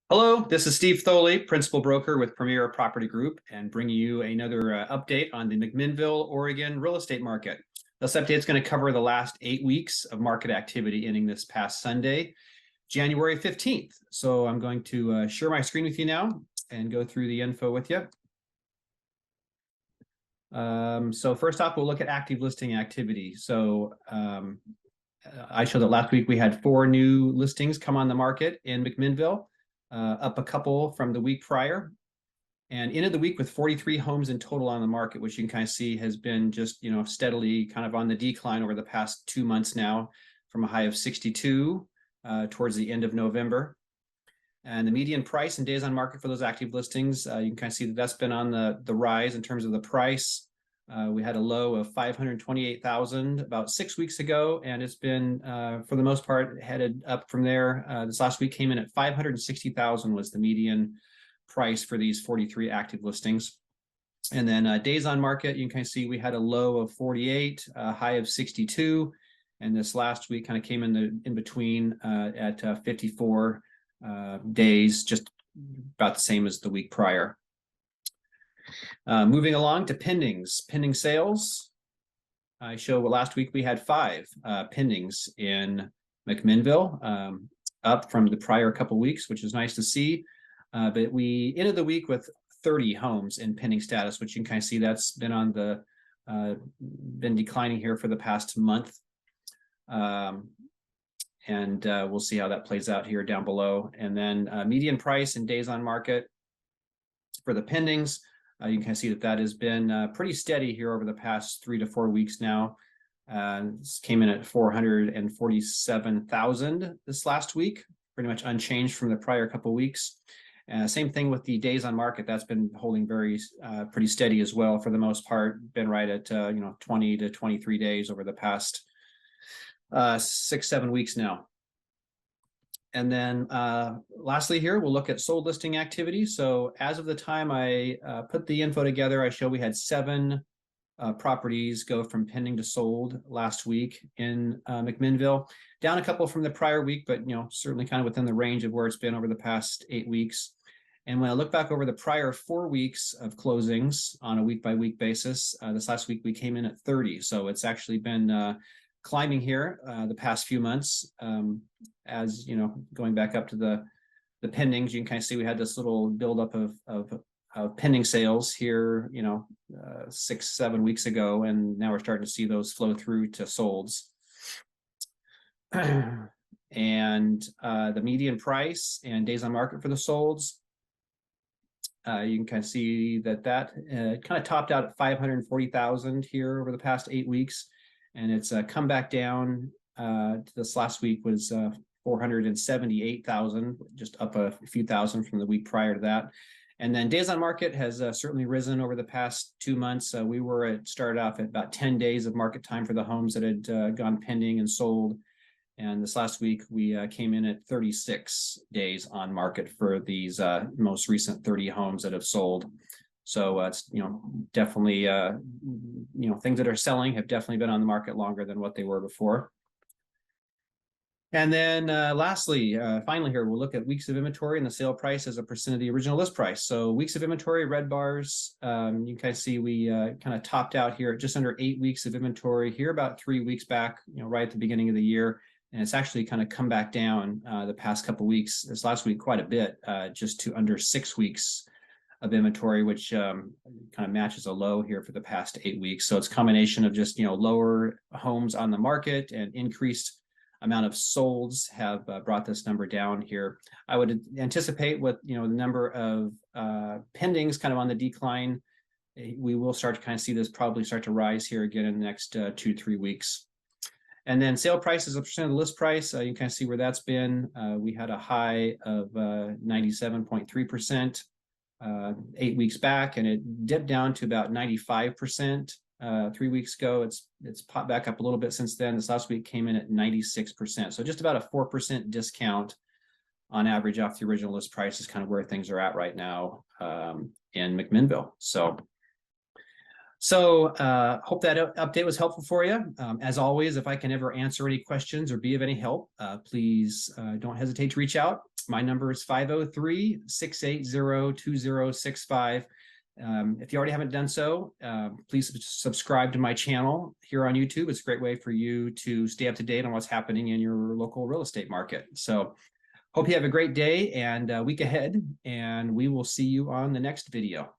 Hello, this is Steve Thoele, Principal Broker with Premier Property Group, and bringing you another update on the McMinnville, Oregon real estate market. This update is going to cover the last 8 weeks of market activity ending this past Sunday, January 15th. So I'm going to share my screen with you now and go through the info with you. So first off, we'll look at active listing activity. I showed that last week we had 4 new listings come on the market in McMinnville. Up a couple from the week prior, and ended the week with 43 homes in total on the market, which you can kind of see has been just steadily kind of on the decline over the past 2 months now, from a high of 62 towards the end of November. And the median price and days on market for those active listings, you can kind of see that that's been on the rise in terms of the price. We had a low of 528,000 about 6 weeks ago, and it's been, for the most part, headed up from there. This last week came in at 560,000 was the median price for these 43 active listings. And then days on market, you can kind of see we had a low of 48, a high of 62, and this last week kind of came in between at 54 days, just about the same as the week prior. Moving along to pending sales. I show last week we had 5 pendings in McMinnville, up from the prior couple weeks, which is nice to see. But we ended the week with 30 homes in pending status, which you can kind of see that's been on the been declining here for the past month. And we'll see how that plays out here down below. And then median price and days on market for the pendings. You can kind of see that has been pretty steady here over the past 3 to 4 weeks now. This came in at 447,000 this last week, pretty much unchanged from the prior couple weeks. Same thing with the days on market. That's been holding pretty steady as well for the most part. Been right at 20 to 23 days over the past 6-7 weeks now. And then lastly here, we'll look at sold listing activity. So as of the time I put the info together, I show we had 7 properties go from pending to sold last week in McMinnville. Down a couple from the prior week, but certainly kind of within the range of where it's been over the past 8 weeks. And when I look back over the prior 4 weeks of closings on a week-by-week basis, this last week we came in at 30. So it's actually been climbing here the past few months. As going back up to the pendings, you can kind of see we had this little buildup of pending sales here 6-7 weeks ago, and now we're starting to see those flow through to solds. And the median price and days on market for the solds, you can kind of see that kind of topped out at 540,000 here over the past 8 weeks. And it's come back down. This last week was 478,000, just up a few thousand from the week prior to that. And then days on market has certainly risen over the past 2 months. We started off at about 10 days of market time for the homes that had gone pending and sold. And this last week we came in at 36 days on market for these most recent 30 homes that have sold. So it's definitely things that are selling have definitely been on the market longer than what they were before. And then lastly, finally here, we'll look at weeks of inventory and the sale price as a percent of the original list price. So weeks of inventory, red bars, you can kind of see we kind of topped out here at just under 8 weeks of inventory here about 3 weeks back, right at the beginning of the year. And it's actually kind of come back down the past couple of weeks. This last week, quite a bit, just to under 6 weeks of inventory, which kind of matches a low here for the past 8 weeks. So it's a combination of just lower homes on the market and increased amount of solds have brought this number down here. I would anticipate with the number of pendings kind of on the decline, we will start to kind of see this probably start to rise here again in the next 2-3 weeks. And then sale price as a percent of the list price, you can kind of see where that's been. We had a high of 97.3%. 8 weeks back, and it dipped down to about 95% 3 weeks ago. It's popped back up a little bit since then. This last week came in at 96%. So just about a 4% discount on average off the original list price is kind of where things are at right now in McMinnville. So So hope that update was helpful for you. As always, if I can ever answer any questions or be of any help, please don't hesitate to reach out. My number is 503-680-2065. If you already haven't done so, please subscribe to my channel here on YouTube. It's a great way for you to stay up to date on what's happening in your local real estate market. So hope you have a great day and week ahead, and we will see you on the next video.